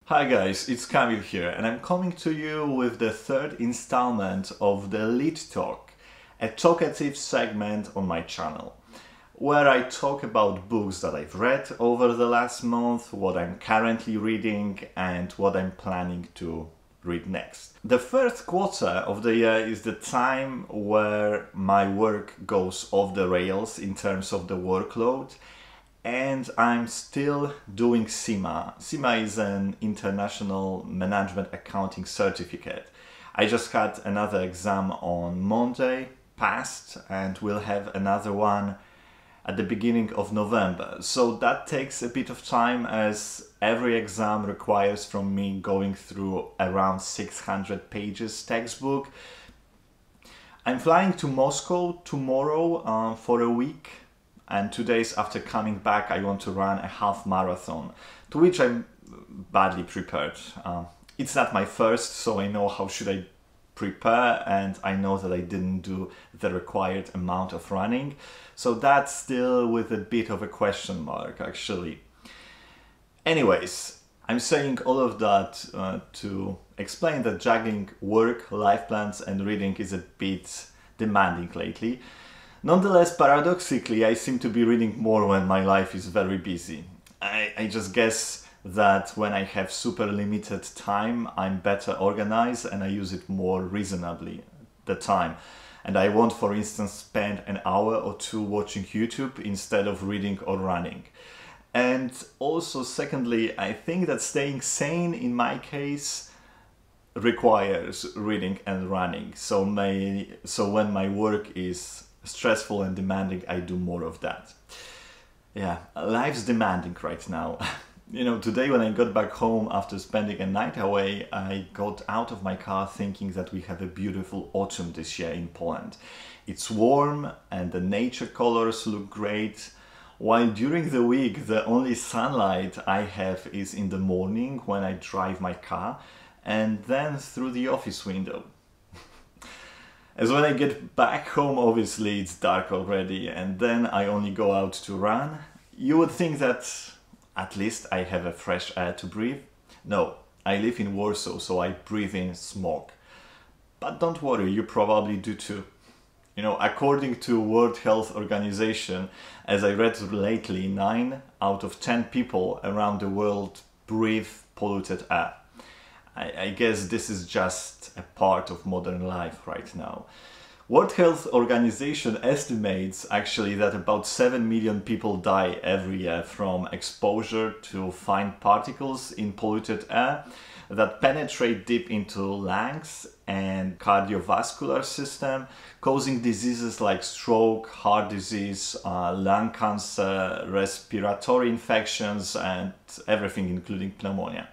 Hi guys, it's Kamil here and I'm coming to you with the third installment of the Lit Talk, a talkative segment on my channel, where I talk about books that I've read over the last month, what I'm currently reading and what I'm planning to read next. The first quarter of the year is the time where my work goes off the rails in terms of the workload. And I'm still doing CIMA. CIMA is an International Management Accounting Certificate. I just had another exam on Monday, passed, and we'll have another one at the beginning of November. So that takes a bit of time, as every exam requires from me going through around 600 pages textbook. I'm flying to Moscow tomorrow for a week. And 2 days after coming back, I want to run a half marathon, to which I'm badly prepared. It's not my first, so I know how should I prepare, and I know that I didn't do the required amount of running. So that's still with a bit of a question mark, actually. Anyways, I'm saying all of that to explain that juggling work, life plans and reading is a bit demanding lately. Nonetheless, paradoxically, I seem to be reading more when my life is very busy. I just guess that when I have super limited time, I'm better organized and I use it more reasonably, the time. And I won't, for instance, spend an hour or two watching YouTube instead of reading or running. And also, secondly, I think that staying sane in my case requires reading and running. So when my work is stressful and demanding, I do more of that. Yeah, life's demanding right now. You know, today when I got back home after spending a night away, I got out of my car thinking that we have a beautiful autumn this year in Poland. It's warm and the nature colors look great, while during the week the only sunlight I have is in the morning when I drive my car and then through the office window. As when I get back home, obviously it's dark already, and then I only go out to run. You would think that at least I have a fresh air to breathe. No, I live in Warsaw, so I breathe in smoke. But don't worry, you probably do too. You know, according to World Health Organization, as I read lately, 9 out of 10 people around the world breathe polluted air. I guess this is just a part of modern life right now. World Health Organization estimates actually that about 7 million people die every year from exposure to fine particles in polluted air that penetrate deep into lungs and cardiovascular system, causing diseases like stroke, heart disease, lung cancer, respiratory infections, and everything including pneumonia.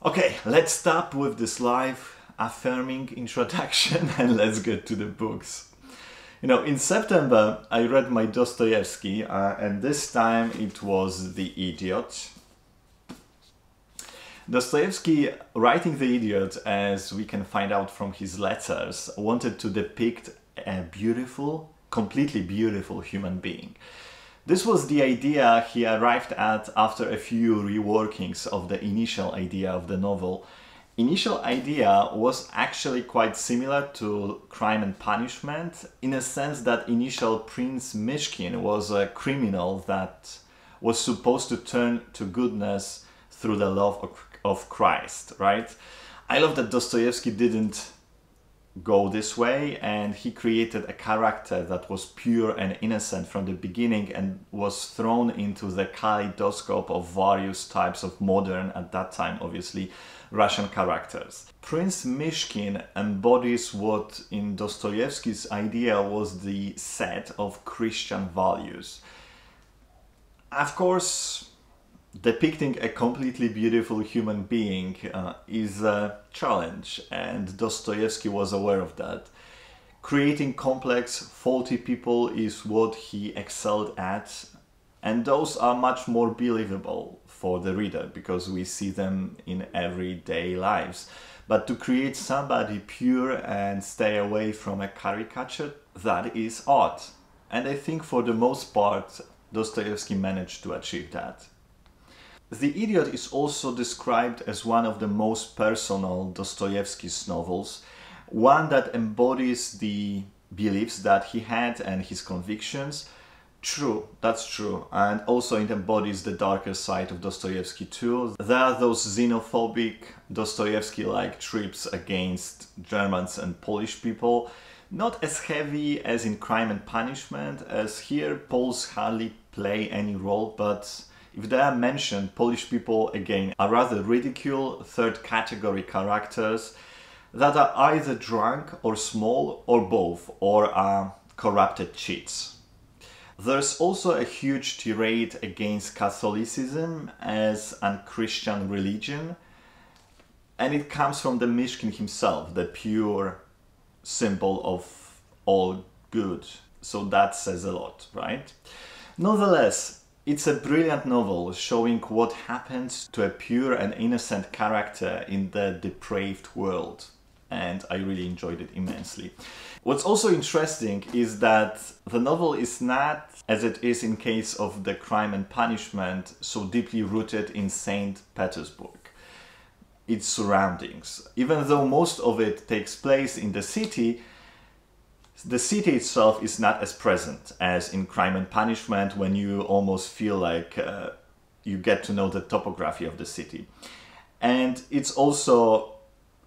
Okay, let's stop with this life-affirming introduction and let's get to the books. You know, in September I read my Dostoevsky and this time it was The Idiot. Dostoevsky, writing The Idiot, as we can find out from his letters, wanted to depict a beautiful, completely beautiful human being. This was the idea he arrived at after a few reworkings of the initial idea of the novel. Initial idea was actually quite similar to Crime and Punishment, in a sense that initial Prince Myshkin was a criminal that was supposed to turn to goodness through the love of Christ, right? I love that Dostoevsky didn't go this way, and he created a character that was pure and innocent from the beginning and was thrown into the kaleidoscope of various types of modern, at that time obviously, Russian characters. Prince Myshkin embodies what in Dostoevsky's idea was the set of Christian values. Of course, depicting a completely beautiful human being is a challenge, and Dostoevsky was aware of that. Creating complex, faulty people is what he excelled at, and those are much more believable for the reader because we see them in everyday lives. But to create somebody pure and stay away from a caricature, that is art. And I think for the most part Dostoevsky managed to achieve that. The Idiot is also described as one of the most personal Dostoevsky's novels, one that embodies the beliefs that he had and his convictions. True, that's true, and also it embodies the darker side of Dostoevsky too. There are those xenophobic Dostoevsky-like trips against Germans and Polish people, not as heavy as in Crime and Punishment, as here Poles hardly play any role, but if they are mentioned, Polish people again are rather ridiculed third category characters that are either drunk or small or both, or are corrupted cheats. There's also a huge tirade against Catholicism as a Christian religion, and it comes from the Mishkin himself, the pure symbol of all good. So that says a lot, right? Nonetheless, it's a brilliant novel showing what happens to a pure and innocent character in the depraved world, and I really enjoyed it immensely. What's also interesting is that the novel is not, as it is in case of the Crime and Punishment, so deeply rooted in St. Petersburg, its surroundings. Even though most of it takes place in the city itself is not as present as in Crime and Punishment, when you almost feel like you get to know the topography of the city. And it's also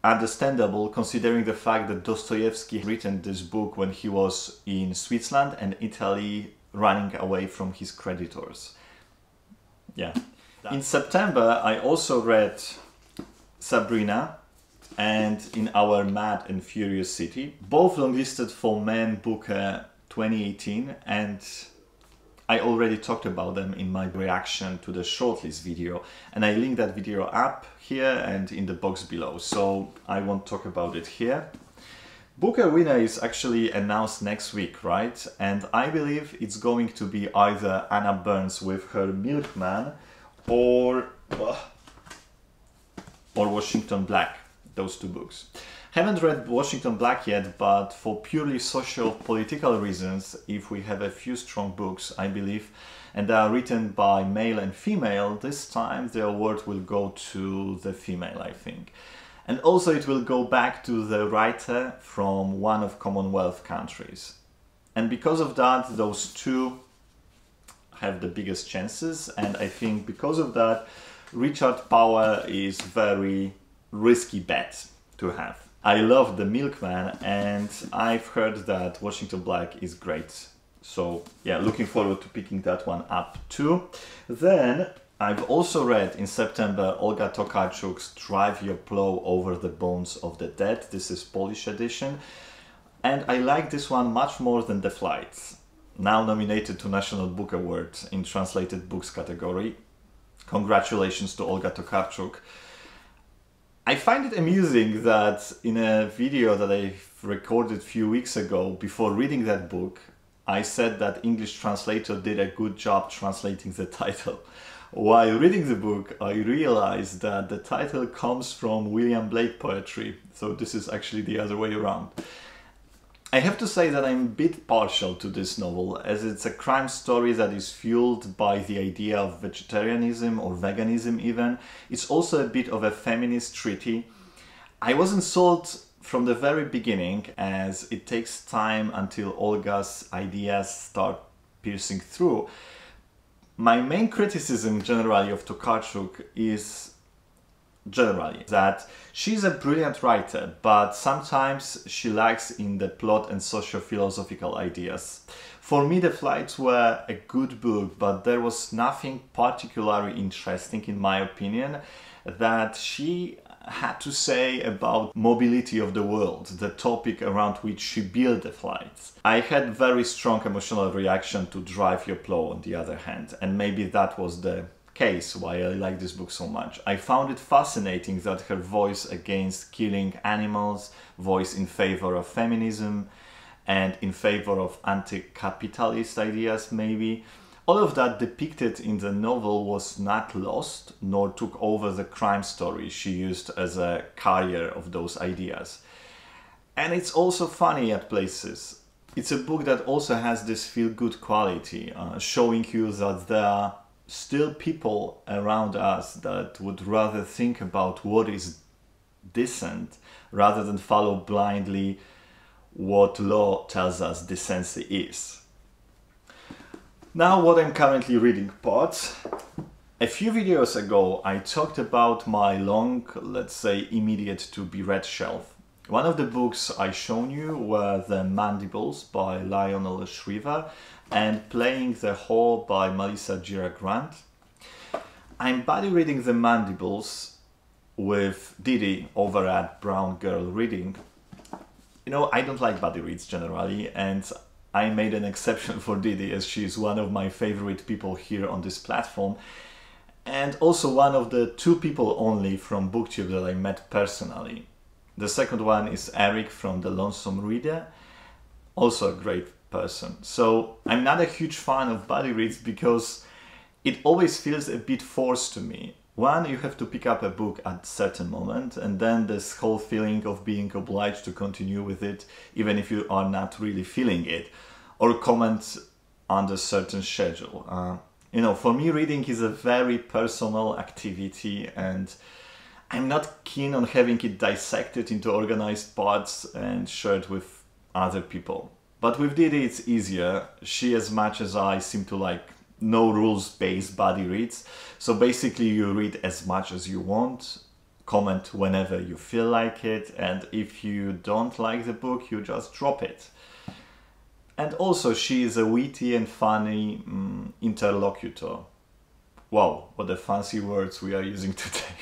understandable considering the fact that Dostoevsky written this book when he was in Switzerland and Italy, running away from his creditors. Yeah. In September I also read Sabrina and In Our Mad and Furious City, both longlisted for Man Booker 2018, and I already talked about them in my reaction to the Shortlist video, and I link that video up here and in the box below, so I won't talk about it here. Booker winner is actually announced next week, right? And I believe it's going to be either Anna Burns with her Milkman or Washington Black, those two books. Haven't read Washington Black yet, but for purely socio-political reasons, if we have a few strong books, I believe, and they are written by male and female, this time the award will go to the female, I think. And also it will go back to the writer from one of Commonwealth countries. And because of that, those two have the biggest chances, and I think because of that, Richard Powell is very risky bet to have. I love the Milkman, and I've heard that Washington Black is great. So yeah, looking forward to picking that one up too. Then I've also read in September Olga Tokarczuk's Drive Your Plow Over the Bones of the Dead. This is Polish edition. And I like this one much more than The Flights, now nominated to National Book Award in Translated Books category. Congratulations to Olga Tokarczuk. I find it amusing that in a video that I recorded a few weeks ago, before reading that book, I said that English translator did a good job translating the title. While reading the book, I realized that the title comes from William Blake poetry, so this is actually the other way around. I have to say that I'm a bit partial to this novel, as it's a crime story that is fueled by the idea of vegetarianism or veganism even. It's also a bit of a feminist treatise. I wasn't sold from the very beginning, as it takes time until Olga's ideas start piercing through. My main criticism generally of Tokarczuk is that she's a brilliant writer, but sometimes she lacks in the plot and socio-philosophical ideas. For me, The Flights were a good book, but there was nothing particularly interesting, in my opinion, that she had to say about mobility of the world, the topic around which she built The Flights. I had very strong emotional reaction to Drive Your Plow on the other hand, and maybe that was the case why I like this book so much. I found it fascinating that her voice against killing animals, voice in favor of feminism and in favor of anti-capitalist ideas maybe, all of that depicted in the novel was not lost, nor took over the crime story she used as a carrier of those ideas. And it's also funny at places. It's a book that also has this feel-good quality, showing you that there are still people around us that would rather think about what is decent rather than follow blindly what law tells us decency is. Now what I'm currently reading part. A few videos ago I talked about my long, let's say, immediate to be read shelf. One of the books I shown you were the Mandibles by Lionel Shriver and Playing the Whore by Melissa Gira Grant. I'm buddy reading the Mandibles with Didi over at Brown Girl Reading. You know, I don't like buddy reads generally, and I made an exception for Didi as she is one of my favorite people here on this platform, and also one of the 2 people only from BookTube that I met personally. The second one is Eric from the Lonesome Reader, also a great person. So I'm not a huge fan of buddy reads because it always feels a bit forced to me. One, you have to pick up a book at a certain moment, and then this whole feeling of being obliged to continue with it even if you are not really feeling it, or comment under certain schedule. You know, for me reading is a very personal activity, and I'm not keen on having it dissected into organized parts and shared with other people. But with Didi it's easier. She, as much as I, seem to like no rules-based buddy reads. So basically you read as much as you want, comment whenever you feel like it, and if you don't like the book, you just drop it. And also she is a witty and funny interlocutor. Wow, what the fancy words we are using today.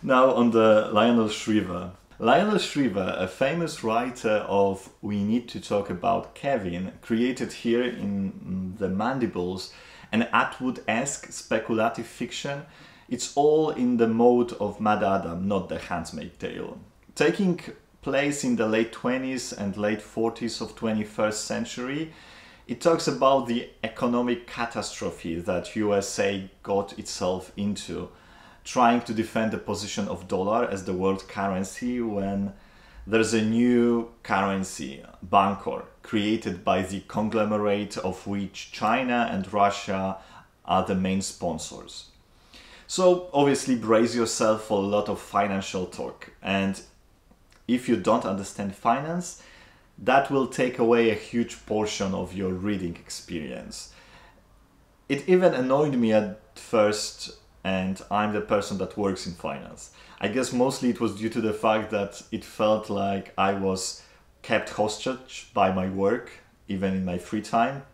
Now on the Lionel Shriver. Lionel Shriver, a famous writer of We Need to Talk About Kevin, created here in the Mandibles an Atwood-esque speculative fiction. It's all in the mode of Mad Adam, not The Handmaid's Tale. Taking place in the late 20s and late 40s of 21st century, it talks about the economic catastrophe that USA got itself into, trying to defend the position of dollar as the world currency when there's a new currency, Bancor, created by the conglomerate of which China and Russia are the main sponsors. So obviously brace yourself for a lot of financial talk, and if you don't understand finance, that will take away a huge portion of your reading experience. It even annoyed me at first, and I'm the person that works in finance. I guess mostly it was due to the fact that it felt like I was kept hostage by my work, even in my free time.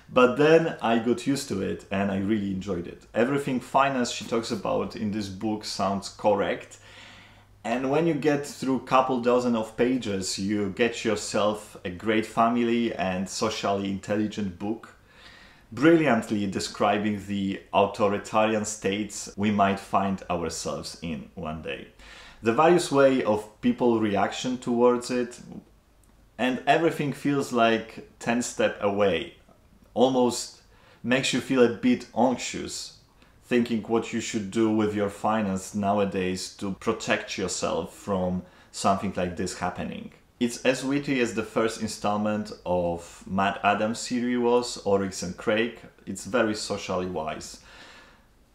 But then I got used to it and I really enjoyed it. Everything finance she talks about in this book sounds correct. And when you get through a couple dozen of pages, you get yourself a great family and socially intelligent book, brilliantly describing the authoritarian states we might find ourselves in one day. The various way of people reaction towards it, and everything feels like 10 steps away. Almost makes you feel a bit anxious, thinking what you should do with your finance nowadays to protect yourself from something like this happening. It's as witty as the first installment of Mad Adam series was, Oryx and Craig. It's very socially wise.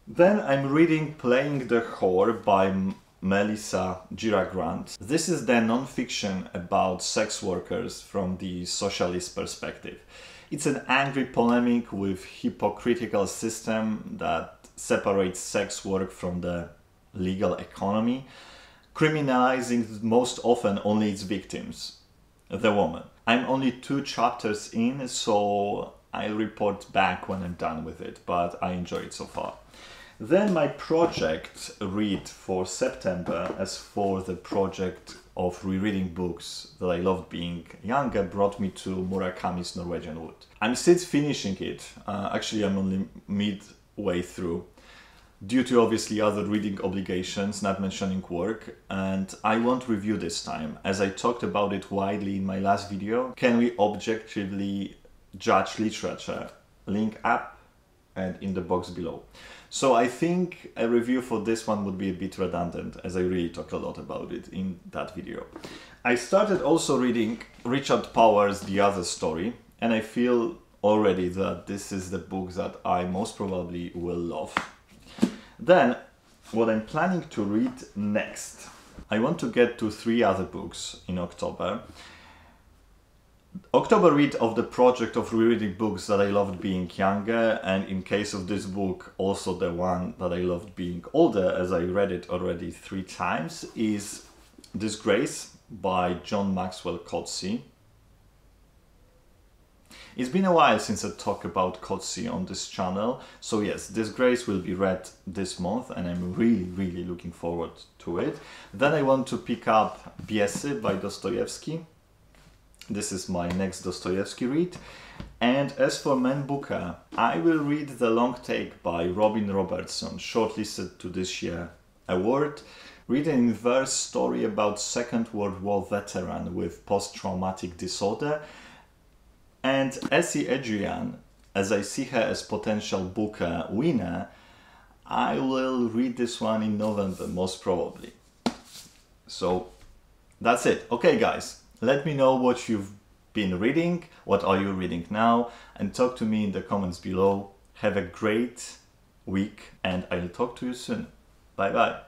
Then I'm reading Playing the Whore by Melissa Gira Grant. This is the non-fiction about sex workers from the socialist perspective. It's an angry polemic with hypocritical system that separates sex work from the legal economy, criminalizing most often only its victims, the woman. I'm only 2 chapters in, so I'll report back when I'm done with it, but I enjoy it so far. Then my project read for September, as for the project of rereading books that I loved being younger, brought me to Murakami's Norwegian Wood. I'm still finishing it. Actually, I'm only midway through, due to obviously other reading obligations, not mentioning work, and I won't review this time, as I talked about it widely in my last video. Can we objectively judge literature? Link up and in the box below. So I think a review for this one would be a bit redundant, as I really talked a lot about it in that video. I started also reading Richard Powers' The Other Story, and I feel already that this is the book that I most probably will love. Then, what I'm planning to read next. I want to get to 3 other books in October. October read of the project of rereading books that I loved being younger, and in case of this book, also the one that I loved being older, as I read it already 3 times, is Disgrace by John Maxwell Coetzee. It's been a while since I talked about Coetzee on this channel, so yes, Disgrace will be read this month and I'm really looking forward to it. Then I want to pick up Biesy by Dostoevsky. This is my next Dostoevsky read. And as for Man Booker, I will read The Long Take by Robin Robertson, shortlisted to this year's award. Read an inverse story about Second World War veteran with post-traumatic disorder. And Essie Edugyan, as I see her as potential Booker winner, I will read this one in November, most probably. So that's it. Okay guys, let me know what you've been reading, what are you reading now, and talk to me in the comments below. Have a great week and I'll talk to you soon. Bye bye.